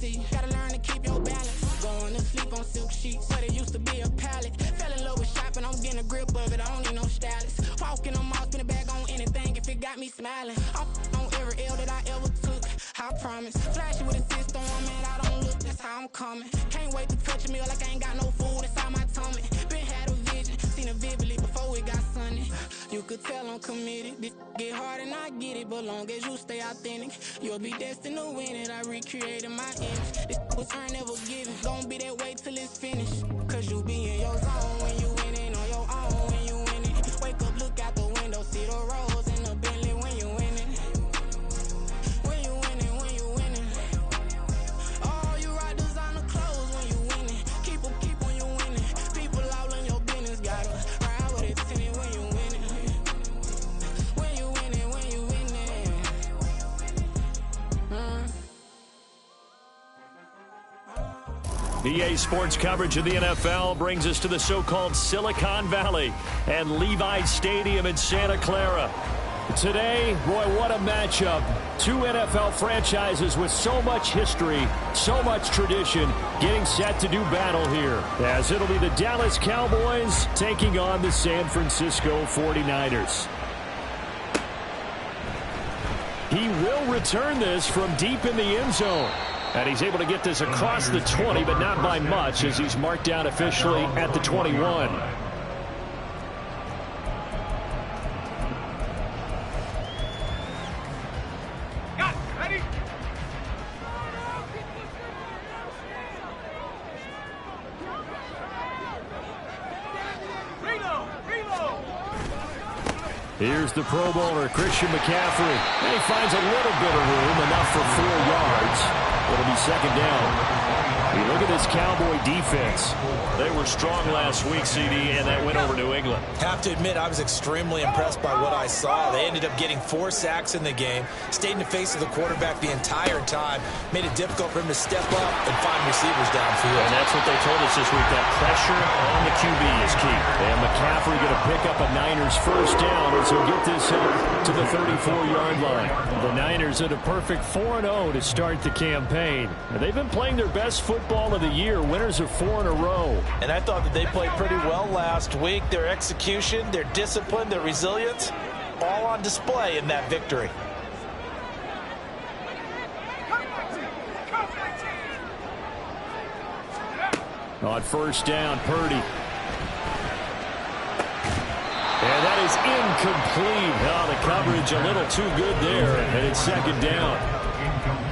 see. Gotta learn to keep your balance. Going to sleep on silk sheets, but it used to be a pallet. Fell in love with shopping, I'm getting a grip of it, I don't need no stylist. Walking on mouth, spin a bag on anything if it got me smiling. I'm on every L that I ever took, I promise. Flashy with a system, man, I don't look, that's how I'm coming. Can't wait to touch a meal like I ain't got no food inside my tummy. Been had a vision, seen it vividly before it got sunny. You could tell I'm committed, this get hard and I get it, but long as you stay authentic, you'll be destined to win it. I recreated my image, this was earned, never given. Gonna be that way till it's finished, cause you be in your zone when you winning on your own. When you win it, wake up, look out the window, see the rose in the Bentley when you winning. When you winning, when you winning. Oh, you rock designer clothes when you winning. Keep when you winning. People all in your business, gotta ride with it tinted when you winning. When you winning, when you winning. EA Sports coverage of the NFL brings us to the so-called Silicon Valley and Levi Stadium in Santa Clara. Today, boy, what a matchup. Two NFL franchises with so much history, so much tradition, getting set to do battle here, as it'll be the Dallas Cowboys taking on the San Francisco 49ers. He will return this from deep in the end zone. And he's able to get this across the 20, but not by much, as he's marked down officially at the 21. Here's the Pro Bowler, Christian McCaffrey. And he finds a little bit of room, enough for 4 yards. It'll be second down. You look at this Cowboy defense. They were strong last week, CD, and that went over New England. Have to admit, I was extremely impressed by what I saw. They ended up getting 4 sacks in the game, stayed in the face of the quarterback the entire time, made it difficult for him to step up and find receivers downfield. And that's what they told us this week, that pressure on the QB is key. And McCaffrey going to pick up a Niners first down as he'll get this up to the 34-yard line. The Niners at a perfect 4-0 to start the campaign. And they've been playing their best football of the year, winners of 4 in a row. And I thought that they played pretty well last week. Their execution, their discipline, their resilience, all on display in that victory. On first down, Purdy. And that is incomplete. Oh, the coverage a little too good there, and it's second down.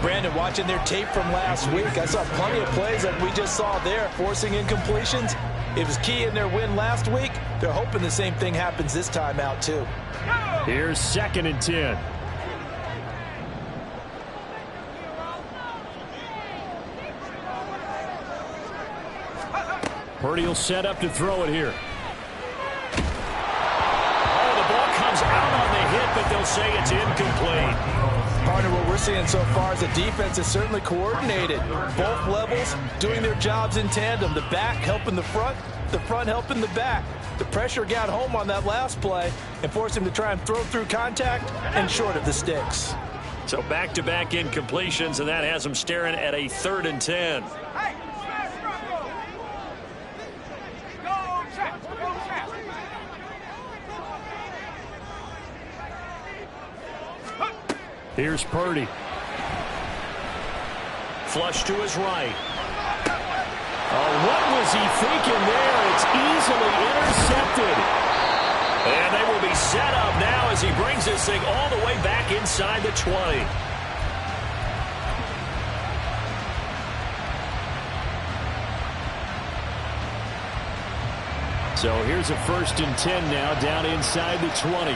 Brandon, watching their tape from last week, I saw plenty of plays like we just saw there, forcing incompletions. It was key in their win last week. They're hoping the same thing happens this time out, too. Here's 2nd and 10. Purdy will set up to throw it here. Oh, the ball comes out on the hit, but they'll say it's incomplete. Partner, what we're seeing so far is the defense is certainly coordinated. Both levels doing their jobs in tandem. The back helping the front helping the back. The pressure got home on that last play and forced him to try and throw through contact and short of the sticks. So back-to-back incompletions, and that has them staring at a 3rd and 10. Here's Purdy. Flush to his right. Oh, what was he thinking there? It's easily intercepted. And they will be set up now as he brings this thing all the way back inside the 20. So here's a 1st and 10 now down inside the 20.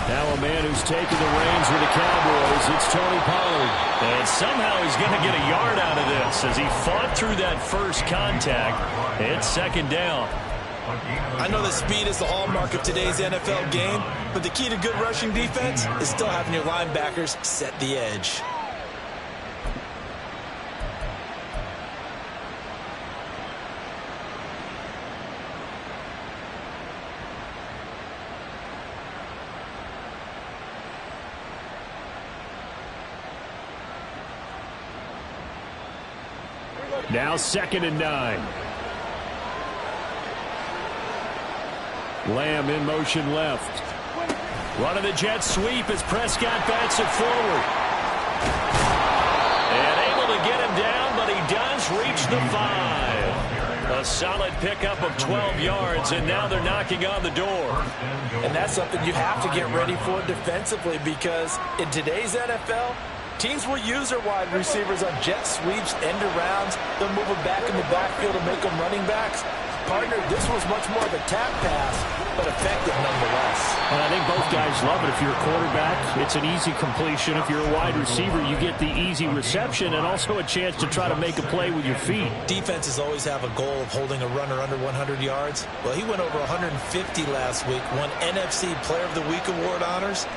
Now a man who's taken the reins with the Cowboys, it's Tony Pollard. And somehow he's going to get a yard out of this as he fought through that first contact. It's 2nd down. I know that speed is the hallmark of today's NFL game, but the key to good rushing defense is still having your linebackers set the edge. Now 2nd and 9. Lamb in motion left. Running the jet sweep as Prescott bats it forward. And able to get him down, but he does reach the 5. A solid pickup of 12 yards, and now they're knocking on the door. And that's something you have to get ready for defensively, because in today's NFL, teams will use their wide receivers on jet sweeps, end arounds. They'll move them back in the backfield and make them running backs. Partner, this was much more of a tap pass, but effective nonetheless. And I think both guys love it. If you're a quarterback, it's an easy completion. If you're a wide receiver, you get the easy reception and also a chance to try to make a play with your feet. Defenses always have a goal of holding a runner under 100 yards. Well, he went over 150 last week, won NFC Player of the Week award honors.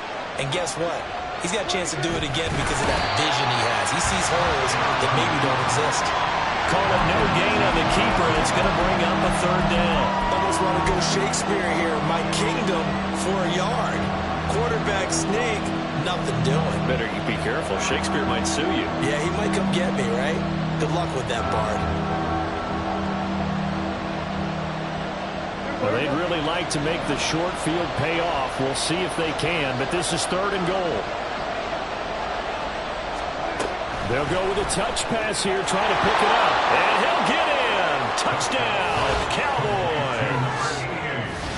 And guess what? He's got a chance to do it again because of that vision he has. He sees holes that maybe don't exist. Call it no gain on the keeper, and it's going to bring up a 3rd down. Almost want to go Shakespeare here. My kingdom for a yard. Quarterback sneak, nothing doing. Better you be careful. Shakespeare might sue you. Yeah, he might come get me, right? Good luck with that, Bard. Well, they'd really like to make the short field pay off. We'll see if they can, but this is 3rd and goal. They'll go with a touch pass here, trying to pick it up. And he'll get in. Touchdown, Cowboys.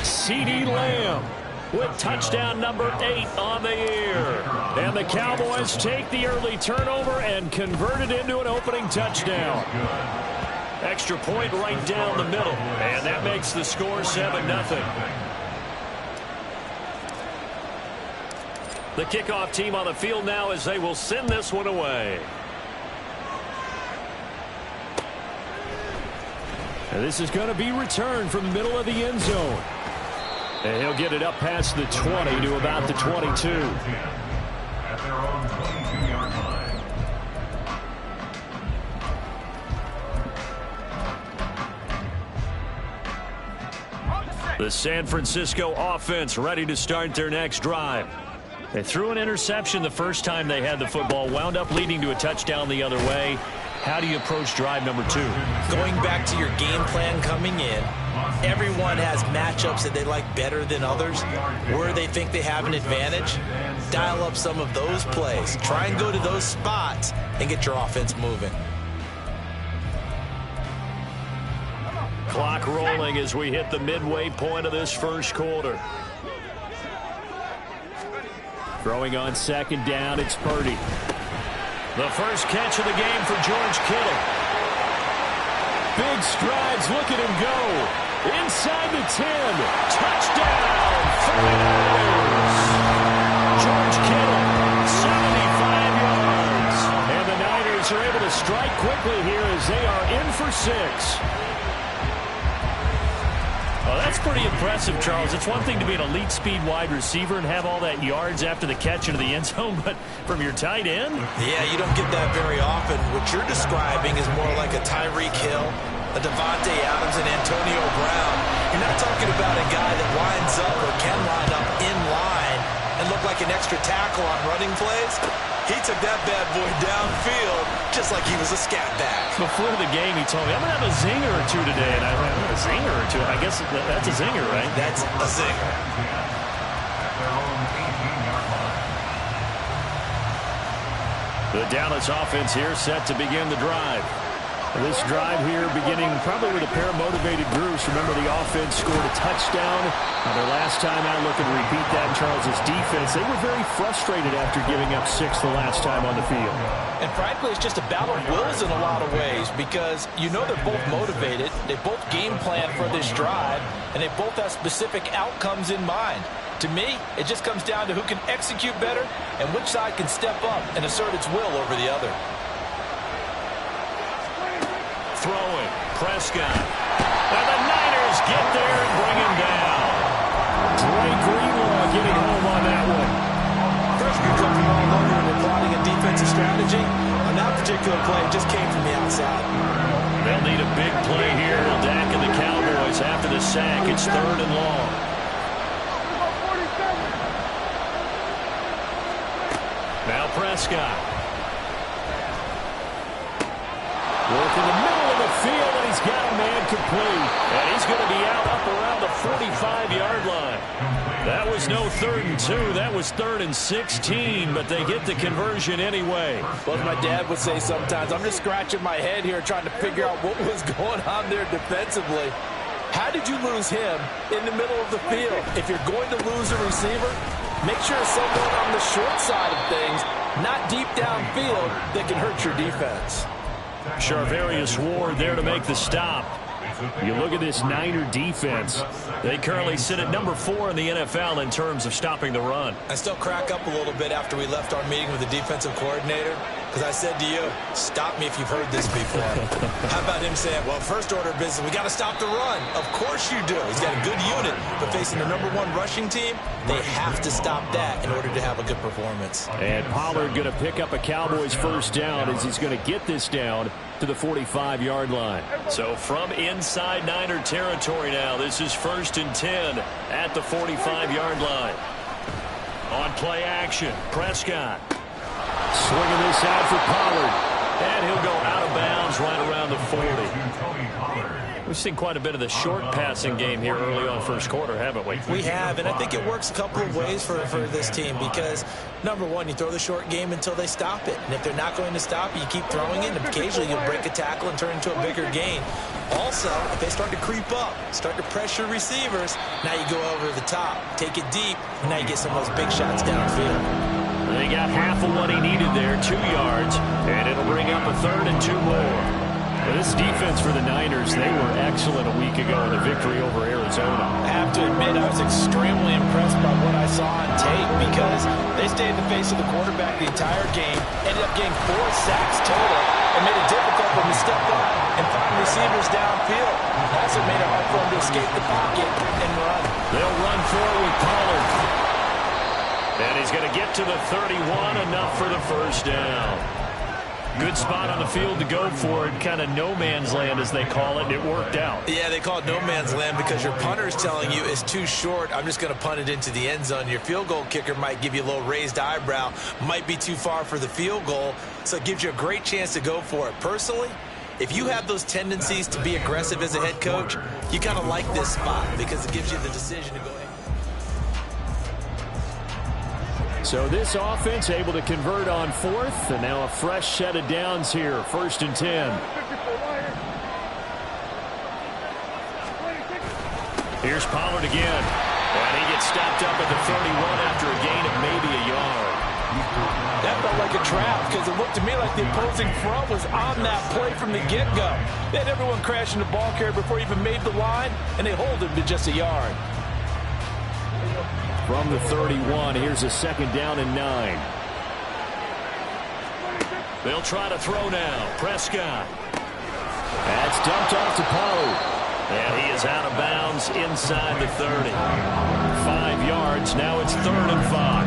CeeDee Lamb with touchdown number 8 on the year. And the Cowboys take the early turnover and convert it into an opening touchdown. Extra point right down the middle. And that makes the score 7-0. The kickoff team on the field now as they will send this one away. And this is going to be returned from the middle of the end zone. And he'll get it up past the 20 to about the 22. At their own 22-yard line. The San Francisco offense ready to start their next drive. They threw an interception the first time they had the football, wound up leading to a touchdown the other way. How do you approach drive number 2? Going back to your game plan coming in, everyone has matchups that they like better than others. Where they think they have an advantage, dial up some of those plays. Try and go to those spots and get your offense moving. Clock rolling as we hit the midway point of this first quarter. Throwing on 2nd down, it's Purdy. The first catch of the game for George Kittle. Big strides, look at him go. Inside the 10. Touchdown, 49ers. George Kittle, 75 yards. And the Niners are able to strike quickly here as they are in for 6. Well, that's pretty impressive, Charles. It's one thing to be an elite speed wide receiver and have all that yards after the catch into the end zone, but from your tight end? Yeah, you don't get that very often. What you're describing is more like a Tyreek Hill, a Devontae Adams, and Antonio Brown. You're not talking about a guy that lines up or can line up in line and look like an extra tackle on running plays. He took that bad boy downfield just like he was a scat back. Before the game, he told me, I'm going to have a zinger or two today. And I went, a zinger or two? I guess that's a zinger, right? That's a zinger. At their own 18-yard line. The Dallas offense here set to begin the drive. This drive here beginning probably with a pair of motivated groups. Remember, the offense scored a touchdown. Their last time out, looking to repeat that. Charles's defense, they were very frustrated after giving up 6 the last time on the field. And frankly, it's just a battle of wills in a lot of ways, because you know they're both motivated. They both game plan for this drive, and they both have specific outcomes in mind. To me, it just comes down to who can execute better and which side can step up and assert its will over the other. Throwing, Prescott. And the Niners get there and bring him down. Drake Greenlaw getting home on that one. Prescott come from all over when they're plotting a defensive strategy. On that particular play, it just came from the outside. They'll need a big play here. Dak and the Cowboys after the sack. It's 3rd and long. Now Prescott. Work in the middle of incomplete. And he's going to be out up around the 45-yard line. That was no 3rd and 2. That was 3rd and 16, but they get the conversion anyway. Well, as my dad would say sometimes, I'm just scratching my head here trying to figure out what was going on there defensively. How did you lose him in the middle of the field? If you're going to lose a receiver, make sure it's someone on the short side of things, not deep downfield, that can hurt your defense. Charvarius Ward there to make the stop. You look at this Niner defense. They currently sit at number 4 in the NFL in terms of stopping the run. I still crack up a little bit after we left our meeting with the defensive coordinator, because I said to you, stop me if you've heard this before. How about him saying, well, first order of business, we got to stop the run. Of course you do. He's got a good unit, but facing the number 1 rushing team, they have to stop that in order to have a good performance. And Pollard going to pick up a Cowboys first down as he's going to get this down to the 45-yard line. So from inside Niner territory now, this is 1st and 10 at the 45-yard line. On play action, Prescott. Swinging this out for Pollard. And he'll go out of bounds right around the 40. We've seen quite a bit of the short passing game here early on first quarter, haven't we? We have, and I think it works a couple of ways for this team because, number one, you throw the short game until they stop it. And if they're not going to stop it, you keep throwing it, and occasionally you'll break a tackle and turn into a bigger gain. Also, if they start to creep up, start to pressure receivers, now you go over the top, take it deep, and now you get some of those big shots downfield. They got half of what he needed there, 2 yards, and it'll bring up a 3rd and 2 more. This defense for the Niners, they were excellent a week ago in the victory over Arizona. I have to admit, I was extremely impressed by what I saw on tape because they stayed in the face of the quarterback the entire game, ended up getting 4 sacks total, and made it difficult for him to step up and find receivers downfield. Also made it hard for him to escape the pocket and run. They'll run forward with Pollard. And he's going to get to the 31, enough for the first down. Good spot on the field to go for it, kind of no man's land as they call it, and it worked out. Yeah, they call it no man's land because your punter's telling you it's too short. I'm just going to punt it into the end zone. Your field goal kicker might give you a little raised eyebrow, might be too far for the field goal, so it gives you a great chance to go for it. Personally, if you have those tendencies to be aggressive as a head coach, you kind of like this spot because it gives you the decision to go ahead. So this offense able to convert on 4th, and now a fresh set of downs here, 1st and 10. Here's Pollard again, and he gets stopped up at the 31 after a gain of maybe a yard. That felt like a trap because it looked to me like the opposing front was on that play from the get-go. They had everyone crashing the ball carrier before he even made the line, and they hold him to just a yard. From the 31, here's a 2nd down and 9. They'll try to throw now. Prescott. That's dumped off to Pollard. And he is out of bounds inside the 30. 5 yards. Now it's 3rd and 5.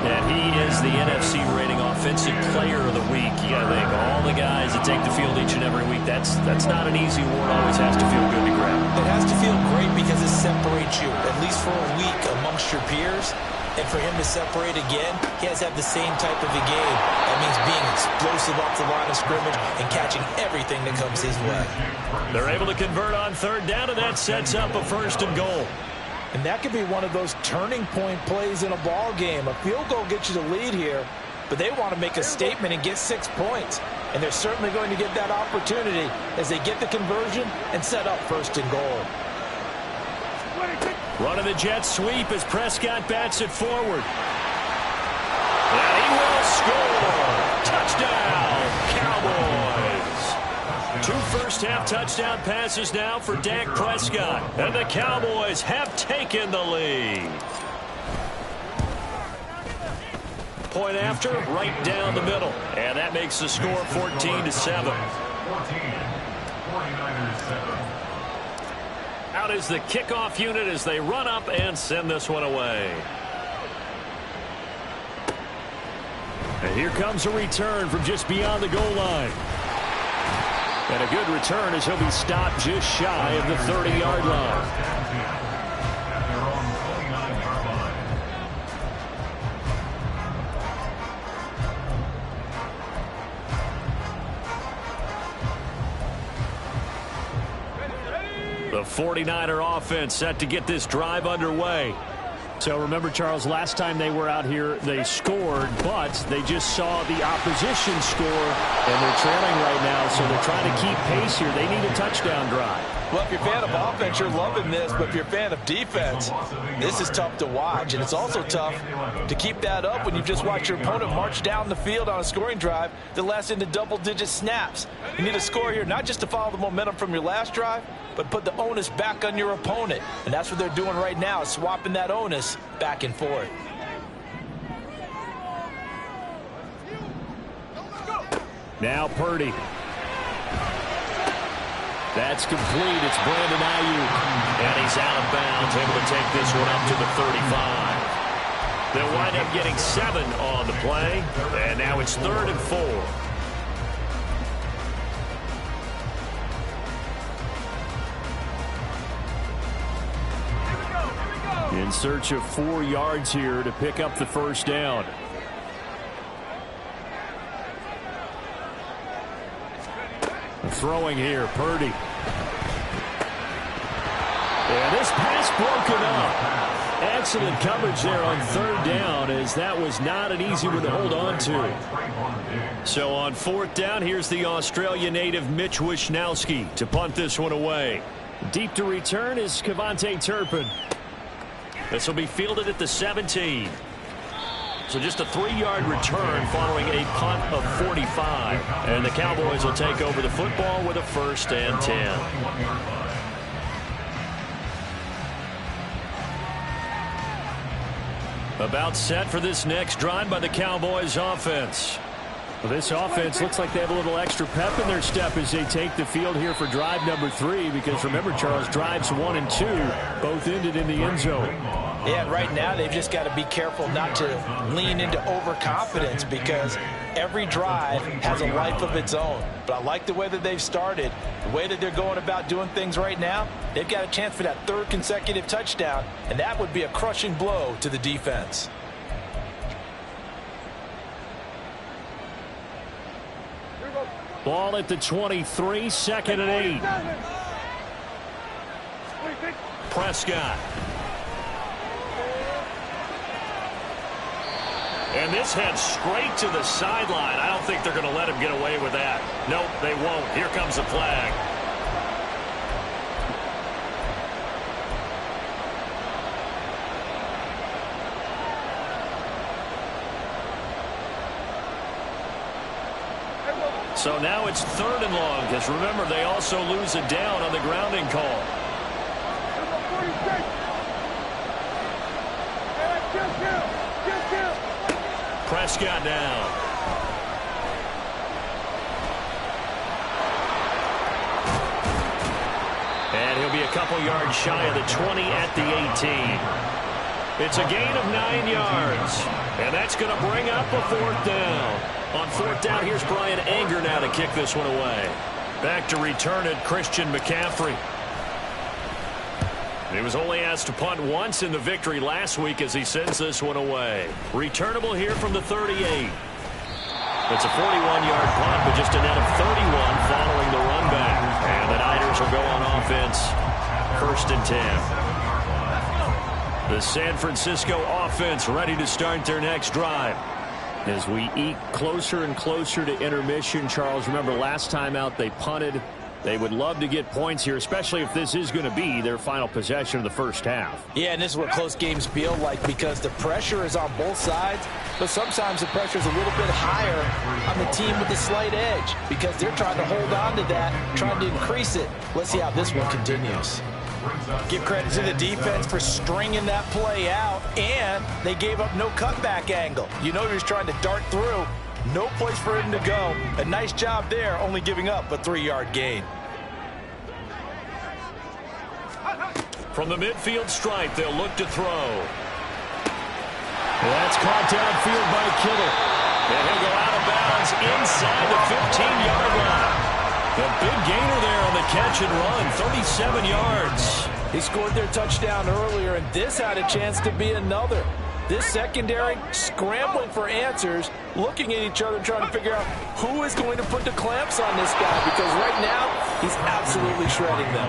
And he is the NFC rating offensive player of the week. You got to think, all the guys that take the field each and every week, that's not an easy award. Always has to feel good to grab. It has to feel great because it separates you, at least for a week, amongst your peers. And for him to separate again, he has to have the same type of a game. That means being explosive off the line of scrimmage and catching everything that comes his way. They're able to convert on 3rd down, and that sets up a 1st and goal. And that could be one of those turning point plays in a ball game. A field goal gets you the lead here, but they want to make a statement and get 6 points. And they're certainly going to get that opportunity as they get the conversion and set up 1st and goal. Running the jet sweep as Prescott bats it forward. And he will score. Touchdown, Cowboys. 2 first-half touchdown passes now for Dak Prescott. And the Cowboys have taken the lead. Point after, right down the middle. And that makes the score 14-7. Out is the kickoff unit as they run up and send this one away. And here comes a return from just beyond the goal line. And a good return as he'll be stopped just shy of the 30-yard line. The 49er offense set to get this drive underway. So remember, Charles, last time they were out here, they scored, but they just saw the opposition score, and they're trailing right now, so they're trying to keep pace here. They need a touchdown drive. Well, if you're a fan of offense, you're loving this, but if you're a fan of defense, this is tough to watch, and it's also tough to keep that up when you've just watched your opponent march down the field on a scoring drive that lasts into double-digit snaps. You need a score here, not just to follow the momentum from your last drive, but put the onus back on your opponent, and that's what they're doing right now, swapping that onus back and forth. Now Purdy. That's complete. It's Brandon Ayuk. And he's out of bounds, able to take this one up to the 35. They'll wind up getting 7 on the play. And now it's 3rd and 4. In search of 4 yards here to pick up the first down. Throwing here, Purdy. And this pass broken up. Excellent coverage there on 3rd down, as that was not an easy one to hold on to. So on 4th down, here's the Australia native Mitch Wishnowsky to punt this one away. Deep to return is Kevontae Turpin. This will be fielded at the 17. So just a 3-yard return following a punt of 45. And the Cowboys will take over the football with a 1st and 10. About set for this next drive by the Cowboys offense. Well, this offense looks like they have a little extra pep in their step as they take the field here for drive number 3, because remember, Charles, drives 1 and 2 both ended in the end zone. Yeah, and right now they've just got to be careful not to lean into overconfidence, because every drive has a life of its own. But I like the way that they've started, the way that they're going about doing things right now. They've got a chance for that 3rd consecutive touchdown, and that would be a crushing blow to the defense. Ball at the 23, 2nd and 8. Prescott. And this heads straight to the sideline. I don't think they're going to let him get away with that. Nope, they won't. Here comes the flag. So now it's 3rd and long, because remember, they also lose a down on the grounding call. Prescott down. And he'll be a couple yards shy of the 20 at the 18. It's a gain of 9 yards. And that's going to bring up a 4th down. On 4th down, here's Brian Anger now to kick this one away. Back to return it, Christian McCaffrey. He was only asked to punt once in the victory last week as he sends this one away. Returnable here from the 38. It's a 41-yard punt, but just a net of 31 following the run back. And the Niners will go on offense, 1st and 10. The San Francisco offense ready to start their next drive. As we eke closer and closer to intermission, Charles, remember last time out they punted. They would love to get points here, especially if this is going to be their final possession of the first half. Yeah, and this is what close games feel like, because the pressure is on both sides, but sometimes the pressure is a little bit higher on the team with the slight edge, because they're trying to hold on to that, trying to increase it. Let's see how this one continues. Give credit to the defense for stringing that play out, and they gave up no cutback angle. You know, he was trying to dart through. No place for him to go. A nice job there, only giving up a 3-yard gain. From the midfield stripe, they'll look to throw. That's caught downfield by Kittle. And he'll go out of bounds inside the 15-yard line. The big gainer there on the catch and run, 37 yards. He scored their touchdown earlier, and this had a chance to be another. This secondary scrambling for answers, looking at each other, trying to figure out who is going to put the clamps on this guy, because right now he's absolutely shredding them.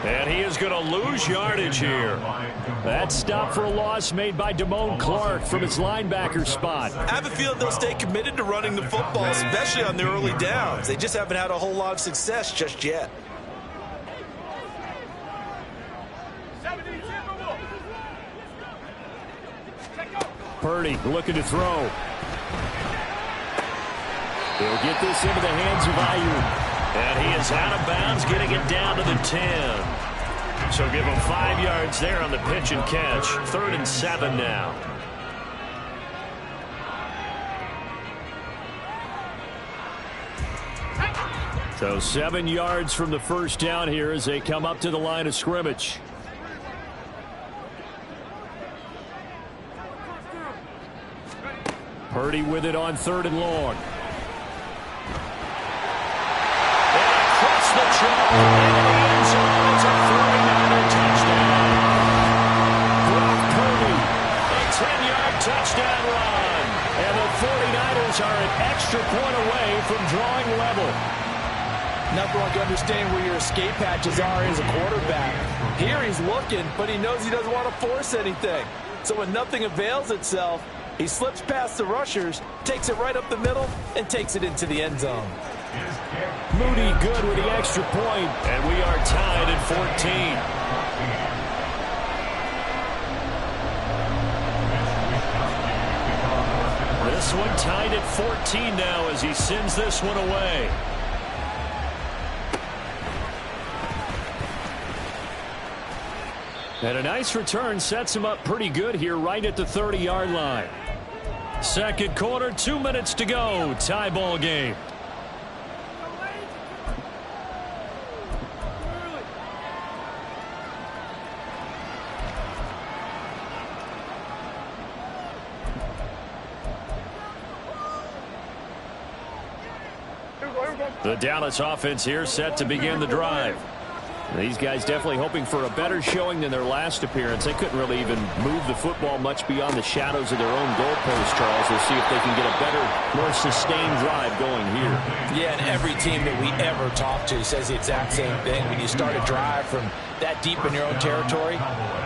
And he is going to lose yardage here. That stop for a loss made by Damone Clark from his linebacker spot. I have a feeling they'll stay committed to running the football, especially on their early downs. They just haven't had a whole lot of success just yet. Purdy looking to throw. He'll get this into the hands of Ayuk. And he is out of bounds, getting it down to the 10. So give him 5 yards there on the pitch and catch. 3rd and 7 now. So 7 yards from the first down here as they come up to the line of scrimmage. Purdy with it on 3rd and long. And across the chalk into the end zone. It's a 49er touchdown. Brock Purdy, a 10-yard touchdown run. And the 49ers are an extra point away from drawing level. Nothing like understanding where your escape hatches are as a quarterback. Here he's looking, but he knows he doesn't want to force anything. So when nothing avails itself, he slips past the rushers, takes it right up the middle, and takes it into the end zone. Moody good with the extra point, and we are tied at 14. This one tied at 14 now as he sends this one away. And a nice return sets him up pretty good here right at the 30-yard line. Second quarter, 2 minutes to go. Tie ball game. The Dallas offense here set to begin the drive. These guys definitely hoping for a better showing than their last appearance. They couldn't really even move the football much beyond the shadows of their own goalpost, Charles. We'll see if they can get a better, more sustained drive going here. Yeah, and every team that we ever talk to says the exact same thing. When you start a drive from that deep in your own territory,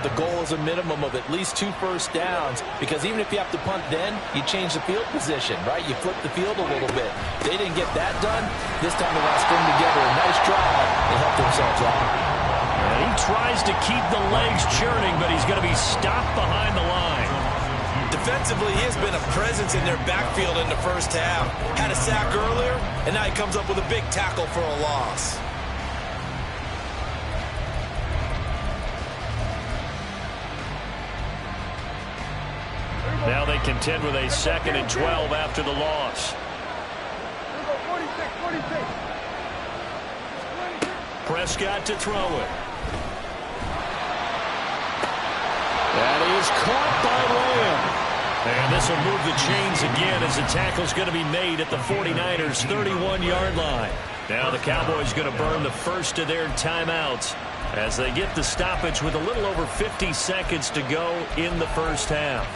the goal is a minimum of at least 2 first downs, because even if you have to punt then, you change the field position, right? You flip the field a little bit. They didn't get that done. This time they want to string together a nice drive and help themselves out. And he tries to keep the legs churning, but he's going to be stopped behind the line. Defensively, he has been a presence in their backfield in the first half. Had a sack earlier, and now he comes up with a big tackle for a loss. Now they contend with a 2nd and 12 after the loss. Prescott to throw it. That is caught by Lamb. And this will move the chains again as the tackle's going to be made at the 49ers' 31-yard line. Now the Cowboys going to burn the first of their timeouts as they get the stoppage with a little over 50 seconds to go in the first half.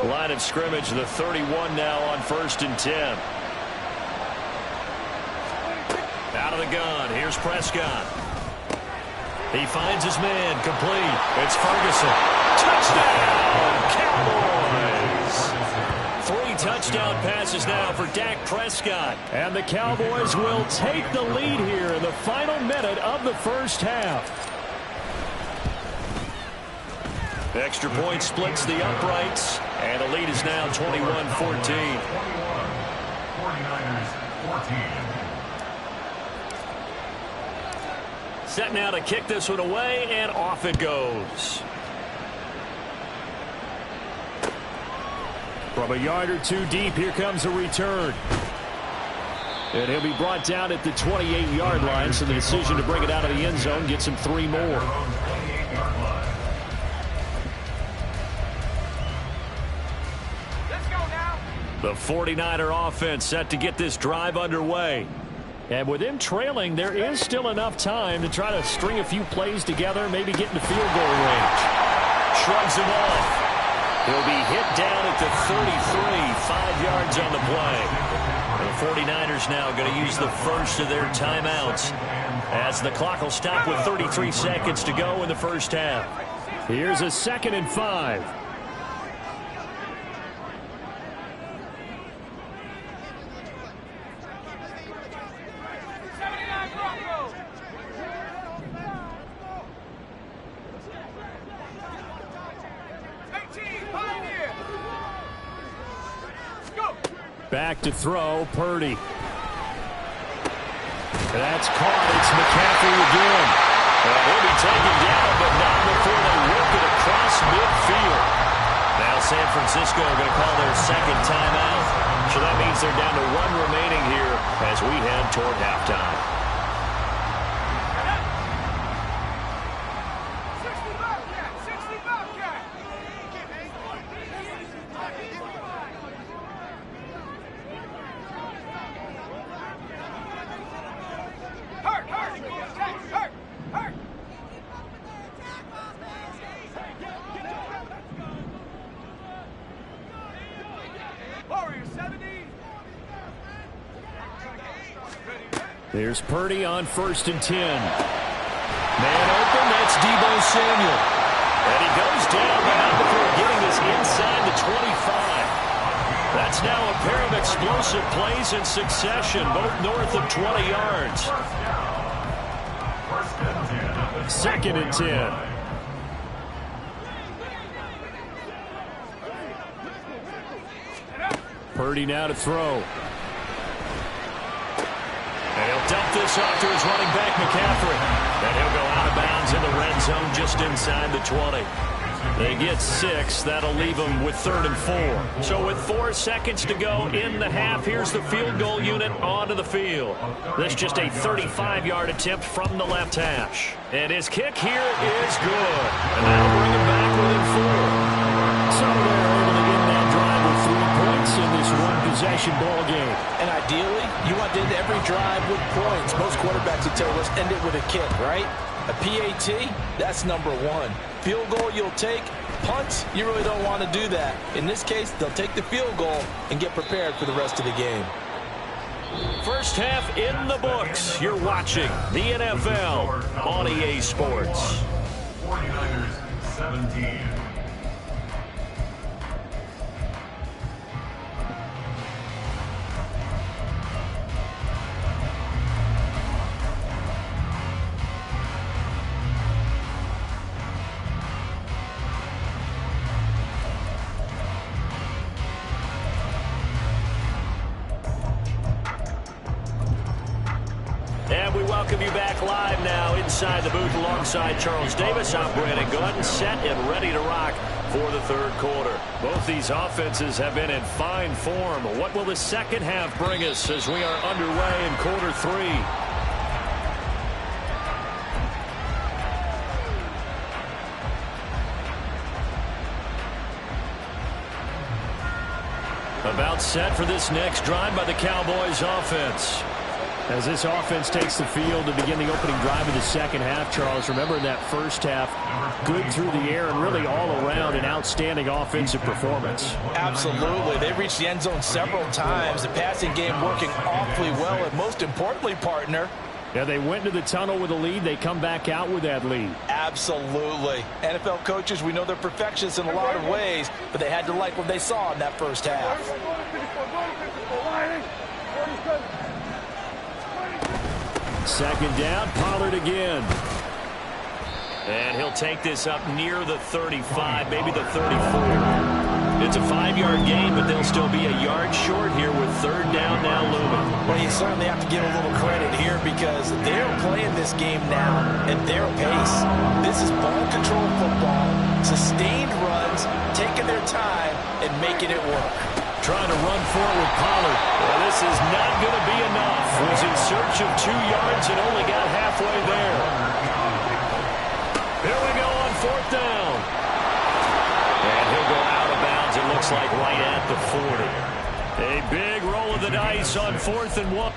Line of scrimmage, the 31 now on 1st and 10. Out of the gun, here's Prescott. He finds his man, complete. It's Ferguson. Touchdown, Cowboys! 3 touchdown passes now for Dak Prescott. And the Cowboys will take the lead here in the final minute of the first half. Extra point splits the uprights, and the lead is now 21-14. 49ers 14. Set now to kick this one away, and off it goes. From a yard or 2 deep, here comes a return. And he'll be brought down at the 28-yard line, so the decision to bring it out of the end zone gets him 3 more. The 49er offense set to get this drive underway. And with them trailing, there is still enough time to try to string a few plays together, maybe get into field goal range. Shrugs him off. He'll be hit down at the 33, 5 yards on the play. The 49ers now going to use the first of their timeouts as the clock will stop with 33 seconds to go in the first half. Here's a 2nd and 5. Back to throw, Purdy. That's caught. It's McCaffrey again. And he'll be taken down, but not before they work it across midfield. Now San Francisco are going to call their second timeout. So that means they're down to 1 remaining here as we head toward halftime. There's Purdy on 1st and 10. Man open, that's Deebo Samuel. And he goes down, but not before getting this inside the 25. That's now a pair of explosive plays in succession, both north of 20 yards. 2nd and 10. Purdy now to throw. And he'll dump this off to his running back, McCaffrey. And he'll go out of bounds in the red zone just inside the 20. They get 6. That'll leave them with 3rd and 4. So with 4 seconds to go in the half, here's the field goal unit onto the field. This just a 35-yard attempt from the left hash. And his kick here is good. And that'll bring him back within 4. So they're able to end that drive with 3 points in this one-possession ball game. And ideally, you want to end every drive with points. Most quarterbacks would tell us end it with a kick, right? A PAT, that's number 1. Field goal you'll take. Punts, you really don't want to do that. In this case, they'll take the field goal and get prepared for the rest of the game. First half in the books. You're watching the NFL on EA Sports. 49ers 17. And we welcome you back live now inside the booth alongside Charles Davis. I'm Brandon Gunn, set and ready to rock for the 3rd quarter. Both these offenses have been in fine form. What will the second half bring us as we are underway in quarter 3? About set for this next drive by the Cowboys offense. As this offense takes the field to begin the opening drive of the second half, Charles, remember in that first half, good through the air and really all around an outstanding offensive performance. Absolutely. They reached the end zone several times. The passing game working awfully well, and most importantly, partner, yeah, they went into the tunnel with a lead. They come back out with that lead. Absolutely. NFL coaches, we know they're perfectionists in a lot of ways, but they had to like what they saw in that first half. Second down, Pollard again. And he'll take this up near the 35, maybe the 34. It's a 5-yard gain, but they'll still be a yard short here with 3rd down now looming. Well, you certainly have to give a little credit here because they're playing this game now at their pace. This is ball control football, sustained runs, taking their time, and making it work. Trying to run for it with Pollard. Well, this is not going to be enough. Was in search of 2 yards and only got halfway there. Here we go on 4th down. And he'll go out of bounds, it looks like right at the 40. A big roll of the dice on 4th and 1.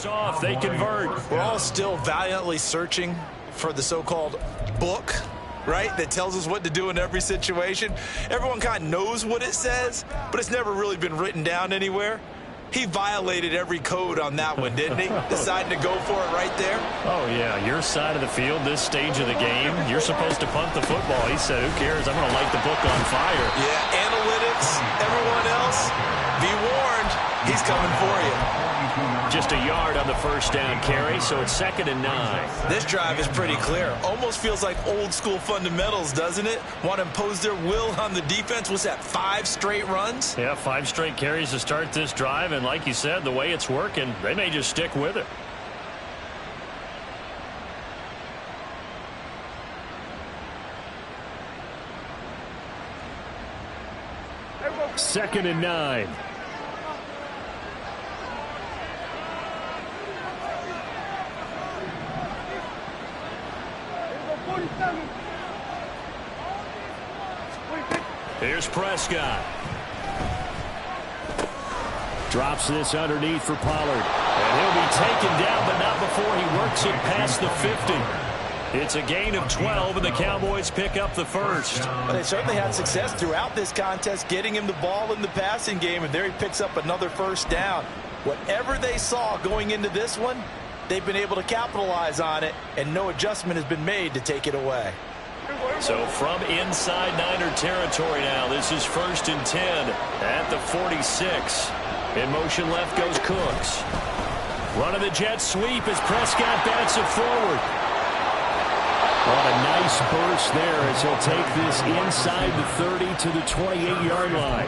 Off, they convert. We're all still valiantly searching for the so-called book, right, that tells us what to do in every situation. Everyone kind of knows what it says, but it's never really been written down anywhere. He violated every code on that one, didn't he? Deciding to go for it right there. Oh, yeah, your side of the field, this stage of the game, you're supposed to punt the football. He said, who cares? I'm going to light the book on fire. Yeah, analytics, everyone else, be warned, he's coming for you. Just a yard on the first down carry, so it's 2nd and 9. This drive is pretty clear. Almost feels like old school fundamentals, doesn't it? Want to impose their will on the defense. Was that 5 straight runs? Yeah, 5 straight carries to start this drive, and like you said, the way it's working, they may just stick with it. Second and 9. Here's Prescott. Drops this underneath for Pollard. And he'll be taken down, but not before he works it past the 50. It's a gain of 12, and the Cowboys pick up the first. Well, they certainly had success throughout this contest, getting him the ball in the passing game, and there he picks up another first down. Whatever they saw going into this one, they've been able to capitalize on it, and no adjustment has been made to take it away. So from inside Niner territory now, this is 1st and 10 at the 46. In motion left goes Cooks. Running the jet sweep as Prescott bats it forward. What a nice burst there as he'll take this inside the 30 to the 28-yard line.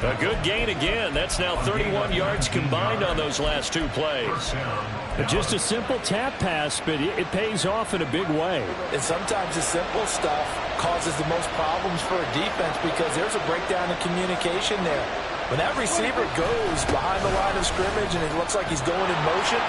A good gain again. That's now 31 yards combined on those last 2 plays. Just a simple tap pass, but it pays off in a big way. And sometimes the simple stuff causes the most problems for a defense because there's a breakdown in communication there. When that receiver goes behind the line of scrimmage and it looks like he's going in motion,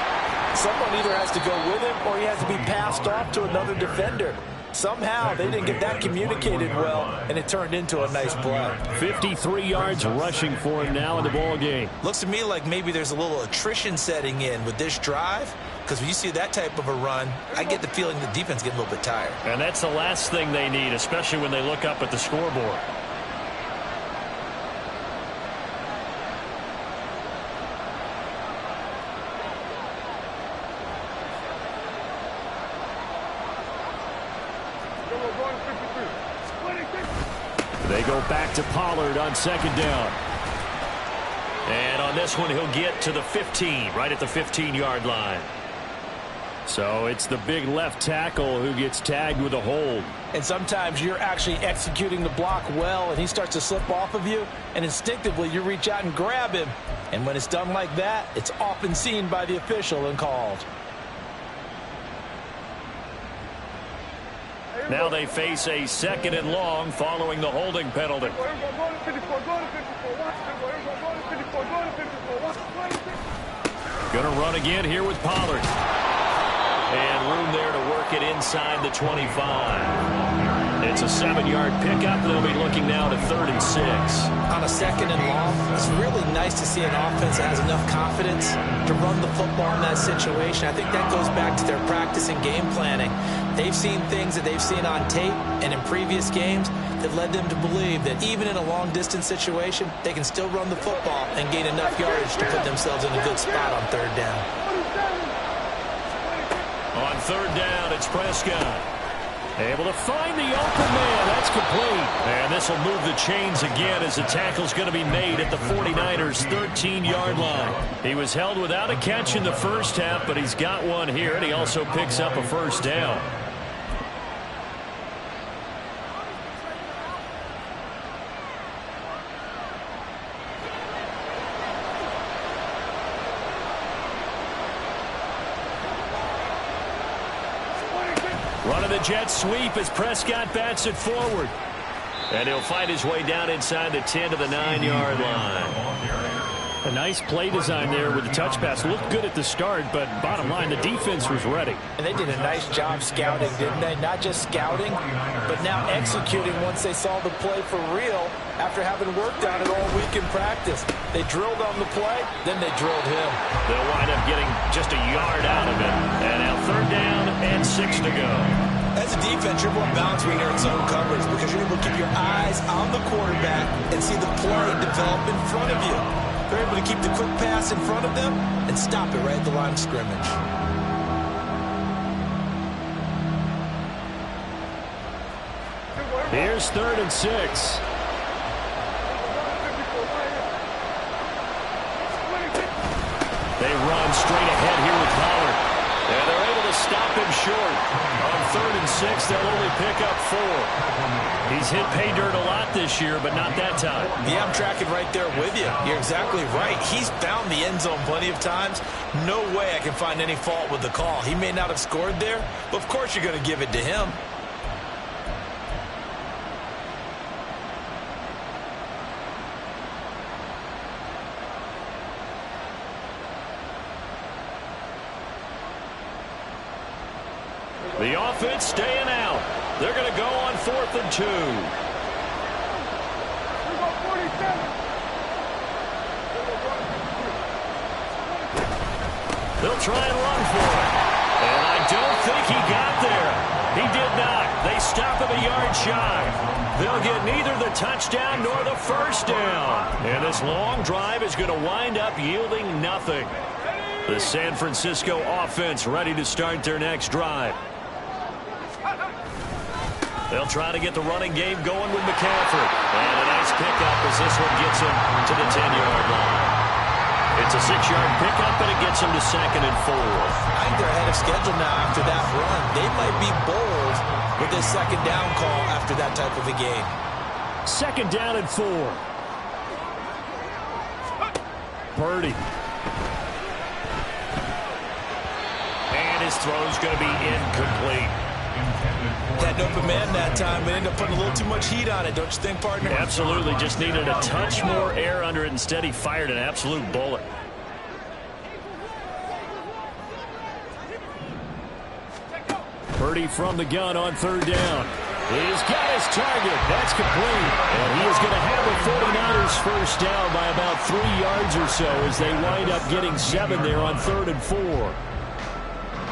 someone either has to go with him or he has to be passed off to another defender. Somehow they didn't get that communicated well, and it turned into a nice play. 53 yards rushing for him now in the ball game. Looks to me like maybe there's a little attrition setting in with this drive, because when you see that type of a run, I get the feeling the defense getting a little bit tired. And that's the last thing they need, especially when they look up at the scoreboard. They go back to Pollard on 2nd down. And on this one, he'll get to the 15, right at the 15-yard line. So it's the big left tackle who gets tagged with a hold. And sometimes you're actually executing the block well, and he starts to slip off of you, and instinctively you reach out and grab him. And when it's done like that, it's often seen by the official and called. Now they face a 2nd and long following the holding penalty. Going to run again here with Pollard. And room there to work it inside the 25. It's a 7-yard pickup. They'll be looking now to 36. On a 2nd and long, it's really nice to see an offense that has enough confidence to run the football in that situation. I think that goes back to their practice and game planning. They've seen things that they've seen on tape and in previous games that led them to believe that even in a long-distance situation, they can still run the football and gain enough yardage to put themselves in a good spot on 3rd down. On 3rd down, it's Prescott. Able to find the open man. That's complete. And this will move the chains again as the tackle's going to be made at the 49ers' 13-yard line. He was held without a catch in the first half, but he's got one here, and he also picks up a 1st down. Running the jet sweep as Prescott bats it forward. And he'll find his way down inside the 10 to the 9-yard line. A nice play design there with the touch pass. Looked good at the start, but bottom line, the defense was ready. And they did a nice job scouting, didn't they? Not just scouting, but now executing once they saw the play for real after having worked on it all week in practice. They drilled on the play, then they drilled him. They'll wind up getting just a yard out of it. And now 3rd down and 6 to go. As a defense, you're more balanced when you're in zone coverage because you're able to keep your eyes on the quarterback and see the play develop in front of you. They're able to keep the quick pass in front of them and stop it right at the line of scrimmage. Here's 3rd and 6. They run straight ahead here with Pollard. And they're able to stop him short. On 3rd and 6, they'll only pick up 4. He's hit pay dirt a lot this year, but not that time. Yeah, I'm tracking right there with you. You're exactly right. He's found the end zone plenty of times. No way I can find any fault with the call. He may not have scored there, but of course you're going to give it to him. The offense staying out. They're going to go on 4th and 2. They'll try and run for it. And I don't think he got there. He did not. They stop him a yard shy. They'll get neither the touchdown nor the 1st down. And this long drive is going to wind up yielding nothing. The San Francisco offense ready to start their next drive. They'll try to get the running game going with McCaffrey. And a nice pickup as this one gets him to the 10-yard line. It's a 6-yard pickup, and it gets him to 2nd and 4. I think they're ahead of schedule now after that run. They might be bold with this 2nd down call after that type of a game. 2nd down and 4. Purdy. And his throw's going to be incomplete. Had an open man that time, but ended up putting a little too much heat on it, don't you think, partner? Absolutely. Just needed a touch more air under it. Instead, he fired an absolute bullet. Purdy from the gun on 3rd down. He's got his target. That's complete. And he is going to have the 49ers 1st down by about 3 yards or so as they wind up getting 7 there on 3rd and 4.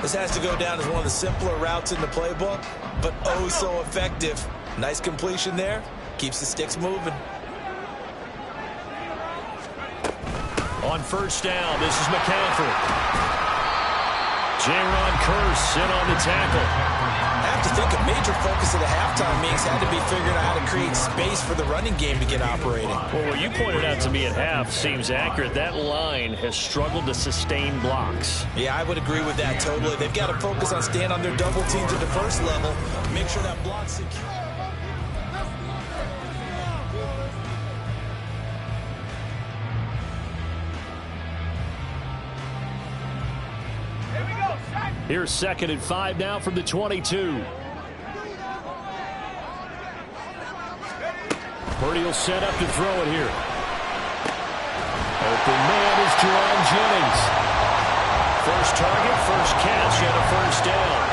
This has to go down as one of the simpler routes in the playbook, but oh so effective. Nice completion there. Keeps the sticks moving. On 1st down, this is McCaffrey. Jaron Kearse in on the tackle. have to think a major focus of the halftime meetings had to be figuring out how to create space for the running game to get operating. Well, what you pointed out to me at half seems accurate. That line has struggled to sustain blocks. Yeah, I would agree with that totally. They've got to focus on staying on their double teams at the first level, make sure that block's secure. Here's 2nd and 5 now from the 22. Purdy will set up to throw it here. Open man is Jerron Jennings. First target, first catch, and a first down.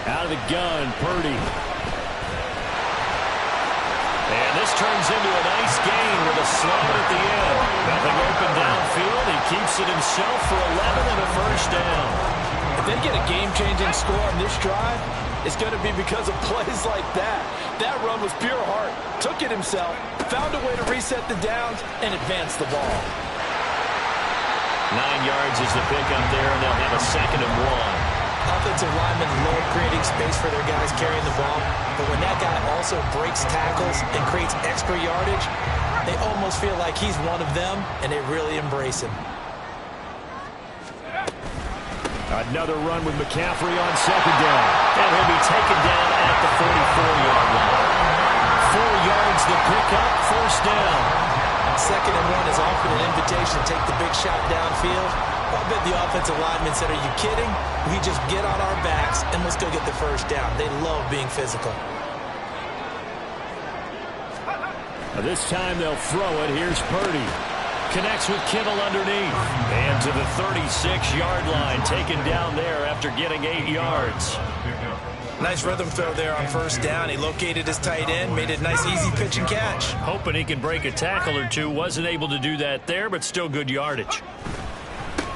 Out of the gun, Purdy. And this turns into a nice gain with a slot at the end. Nothing open downfield. He keeps it himself for 11 and a first down. If they get a game-changing score on this drive, it's going to be because of plays like that. That run was pure heart. Took it himself, found a way to reset the downs, and advance the ball. 9 yards is the pickup there, and they'll have a 2nd and 1. Offensive linemen love creating space for their guys carrying the ball, but when that guy also breaks tackles and creates extra yardage, they almost feel like he's one of them, and they really embrace him. Another run with McCaffrey on 2nd down. And he'll be taken down at the 44-yard line. 4 yards the pickup, first down. 2nd and 1 is often an invitation to take the big shot downfield. I bet the offensive linemen said, are you kidding? We just get on our backs and let's go get the first down. They love being physical. This time they'll throw it. Here's Purdy. Connects with Kittle underneath. And to the 36-yard line, taken down there after getting 8 yards. Nice rhythm throw there on first down. He located his tight end, made it a nice easy pitch and catch. Hoping he can break a tackle or two. Wasn't able to do that there, but still good yardage.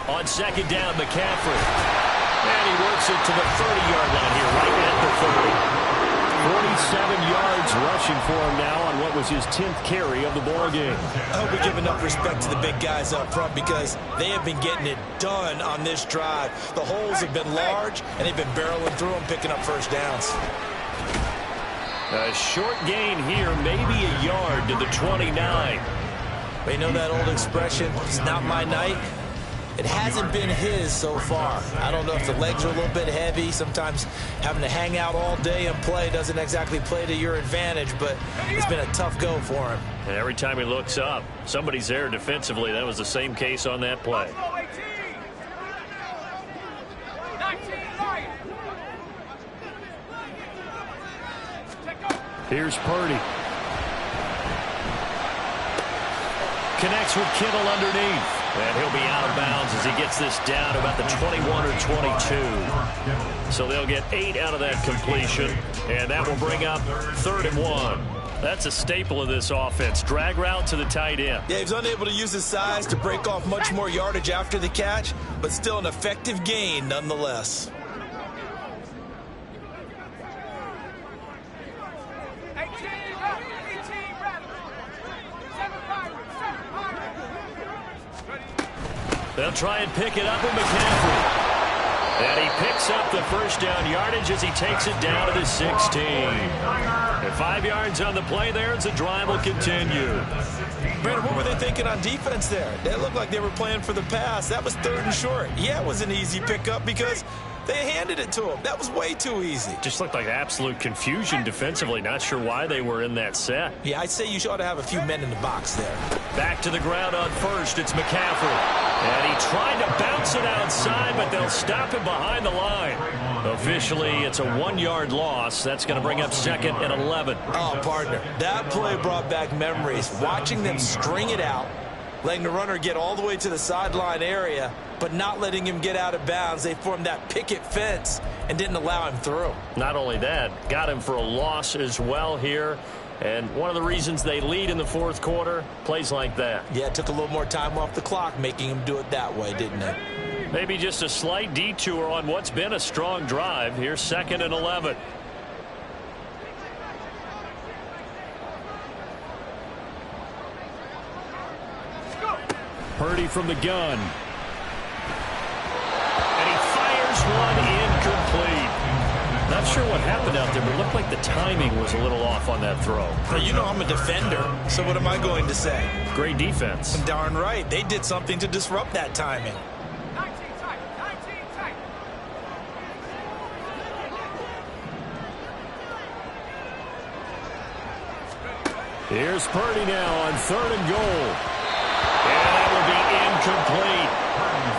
On 2nd down, McCaffrey. And he works it to the 30-yard line here, right at the 30. 47 yards rushing for him now on what was his 10th carry of the ball game. I hope we give enough respect to the big guys up front because they have been getting it done on this drive. The holes have been large, and they've been barreling through them, picking up first downs. A short gain here, maybe a yard to the 29. They know that old expression, it's not my night. It hasn't been his so far. I don't know if the legs are a little bit heavy. Sometimes having to hang out all day and play doesn't exactly play to your advantage, but it's been a tough go for him. And every time he looks up, somebody's there defensively. That was the same case on that play. Here's Purdy. Connects with Kittle underneath. And he'll be out of bounds as he gets this down to about the 21 or 22. So they'll get 8 out of that completion. And that will bring up 3rd and 1. That's a staple of this offense. Drag route to the tight end. Yeah, he's unable to use his size to break off much more yardage after the catch, but still an effective gain nonetheless. They'll try and pick it up with McCaffrey. And he picks up the first down yardage as he takes it down to the 16. And 5 yards on the play there as the drive will continue. Brandon, what were they thinking on defense there? They looked like they were playing for the pass. That was 3rd and short. Yeah, it was an easy pickup because they handed it to him. That was way too easy. Just looked like absolute confusion defensively. Not sure why they were in that set. Yeah, I'd say you ought to have a few men in the box there. Back to the ground on first. It's McCaffrey. And he tried to bounce it outside, but they'll stop him behind the line. Officially, it's a 1-yard loss. That's going to bring up 2nd and 11. Oh, partner, that play brought back memories. Watching them string it out, letting the runner get all the way to the sideline area, but not letting him get out of bounds. They formed that picket fence and didn't allow him through. Not only that, got him for a loss as well here. And one of the reasons they lead in the 4th quarter, plays like that. Yeah, it took a little more time off the clock, making him do it that way, didn't it? Maybe just a slight detour on what's been a strong drive. Here's 2nd and 11. Purdy from the gun. And he fires one incomplete. Not sure what happened out there, but it looked like the timing was a little off on that throw. Well, you know I'm a defender, so what am I going to say? Great defense. Darn right. They did something to disrupt that timing. 19 tight. 19 tight. Here's Purdy now on 3rd and goal. And that will be incomplete.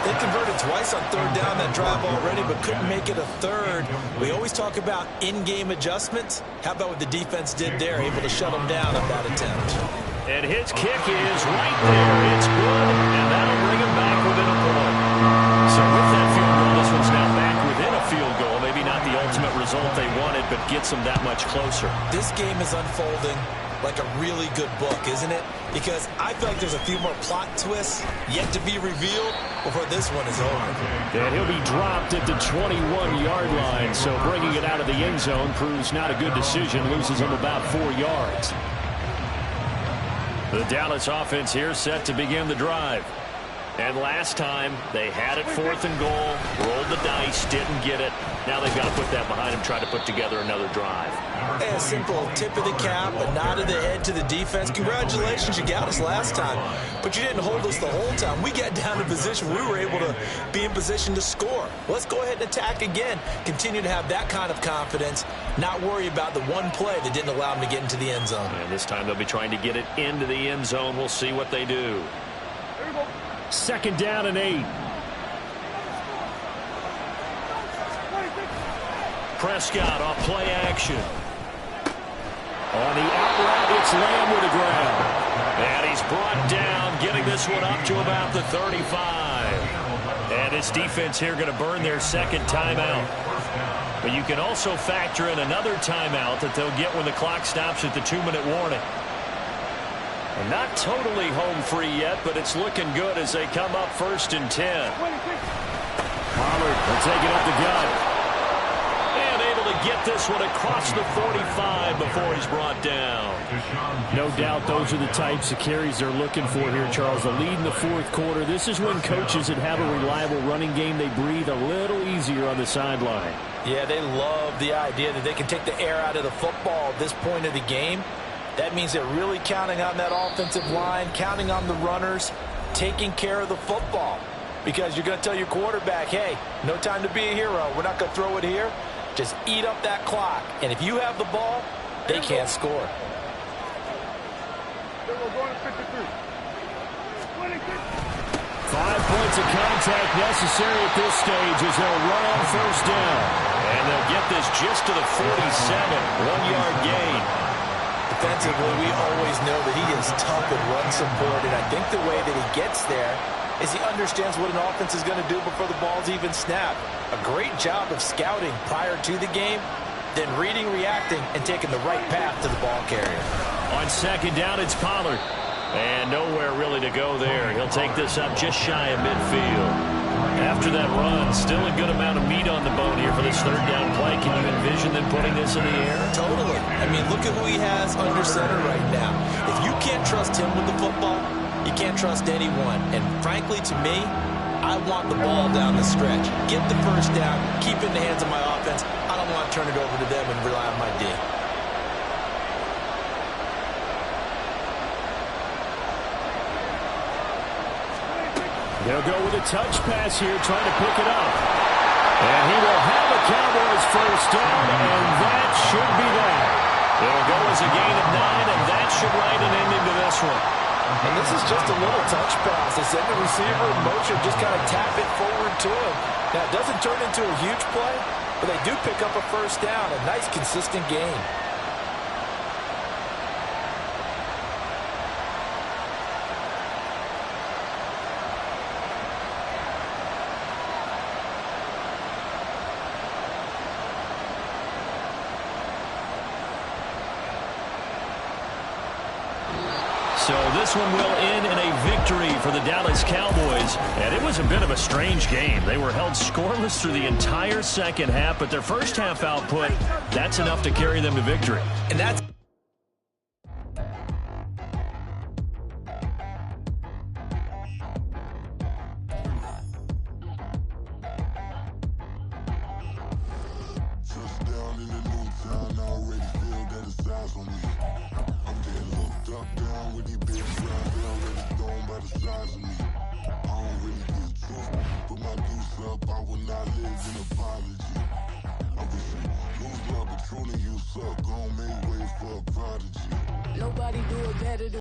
They converted twice on 3rd down that drive already, but couldn't make it a 3rd. We always talk about in-game adjustments. How about what the defense did there, able to shut them down on that attempt? And his kick is right there. It's good, and that'll bring him back within a point. So with that field goal, this one's now back within a field goal. Maybe not the ultimate result they wanted, but gets them that much closer. This game is unfolding like a really good book, isn't it? Because I feel like there's a few more plot twists yet to be revealed before this one is over. And he'll be dropped at the 21-yard line, so bringing it out of the end zone proves not a good decision, loses him about 4 yards. The Dallas offense here set to begin the drive. And last time, they had it 4th and goal, rolled the dice, didn't get it. Now they've got to put that behind them, try to put together another drive. A simple tip of the cap, a nod of the head to the defense. Congratulations, you got us last time, but you didn't hold us the whole time. We got down to position. We were able to be in position to score. Let's go ahead and attack again. Continue to have that kind of confidence, not worry about the one play that didn't allow them to get into the end zone. And this time they'll be trying to get it into the end zone. We'll see what they do. 2nd down and 8. Prescott off play action. On the out route, it's Lamb with the grab. And he's brought down, getting this one up to about the 35. And his defense here going to burn their 2nd timeout. But you can also factor in another timeout that they'll get when the clock stops at the 2-minute warning. And not totally home free yet, but it's looking good as they come up 1st and 10. Pollard will take it up the gut. And able to get this one across the 45 before he's brought down. No doubt those are the types of carries they're looking for here, Charles. The lead in the 4th quarter. This is when coaches that have a reliable running game, they breathe a little easier on the sideline. Yeah, they love the idea that they can take the air out of the football at this point of the game. That means they're really counting on that offensive line, counting on the runners, taking care of the football. Because you're going to tell your quarterback, hey, no time to be a hero. We're not going to throw it here. Just eat up that clock. And if you have the ball, they can't score. 5 points of contact necessary at this stage as they'll run on 1st down. And they'll get this just to the 47, 1-yard gain. Defensively, we always know that he is tough and run support, and I think the way that he gets there is he understands what an offense is going to do before the ball's even snapped. A great job of scouting prior to the game, then reading, reacting, and taking the right path to the ball carrier. On 2nd down, it's Pollard. And nowhere really to go there. He'll take this up just shy of midfield. After that run, still a good amount of meat on the bone here for this 3rd down play. Can you envision them putting this in the air? Totally. I mean, look at who he has under center right now. If you can't trust him with the football, you can't trust anyone. And frankly, to me, I want the ball down the stretch. Get the 1st down, keep it in the hands of my offense. I don't want to turn it over to them and rely on my D. They'll go with a touch pass here, trying to pick it up. And he will have a Cowboys 1st down, and that should be that. It'll go as a gain of 9, and that should write an ending to this one. And this is just a little touch pass. They send the receiver in motion, just kind of tap it forward to him. Now, it doesn't turn into a huge play, but they do pick up a 1st down, a nice, consistent gain. So this one will end in a victory for the Dallas Cowboys. And it was a bit of a strange game. They were held scoreless through the entire second half, but their first half output, that's enough to carry them to victory. And that's Nobody do it better than